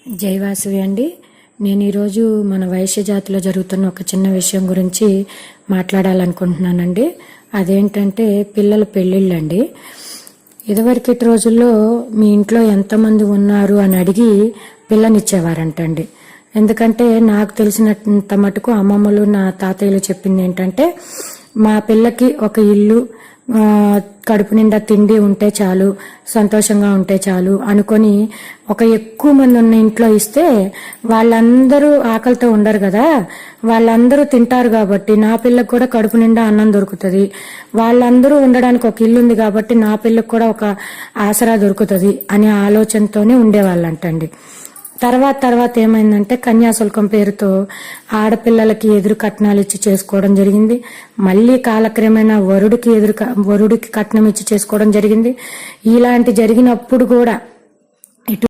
జై వాసవి అండి. నేను ఈరోజు మన వైశ్య జాతిలో జరుగుతున్న ఒక చిన్న విషయం గురించి మాట్లాడాలనుకుంటున్నానండి. అదేంటంటే పిల్లల పెళ్ళిళ్ళండి. ఇదివరకటి రోజుల్లో మీ ఇంట్లో ఎంతమంది ఉన్నారు అని అడిగి పిల్లనిచ్చేవారంటండి. ఎందుకంటే నాకు తెలిసినంత మటుకు అమ్మమ్మలు నా తాతయ్యలు చెప్పింది ఏంటంటే మా పిల్లకి ఒక ఇల్లు, కడుపు నిండా తిండి ఉంటే చాలు, సంతోషంగా ఉంటే చాలు అనుకొని ఒక ఎక్కువ మంది ఉన్న ఇంట్లో ఇస్తే వాళ్ళందరూ ఆకలితో ఉండరు కదా, వాళ్ళందరూ తింటారు కాబట్టి నా పిల్లకి కూడా కడుపు నిండా అన్నం దొరుకుతుంది, వాళ్ళందరూ ఉండడానికి ఒక ఇల్లు ఉంది కాబట్టి నా పిల్లకి కూడా ఒక ఆసరా దొరుకుతుంది అనే ఆలోచనతోనే ఉండేవాళ్ళంటండి. తర్వాత ఏమైందంటే కన్యాశుల్కం పేరుతో ఆడపిల్లలకి ఎదురు కట్నాలు ఇచ్చి చేసుకోవడం జరిగింది. మళ్ళీ కాలక్రమేణా వరుడికి కట్నం ఇచ్చి చేసుకోవడం జరిగింది. ఇలాంటి జరిగినప్పుడు కూడా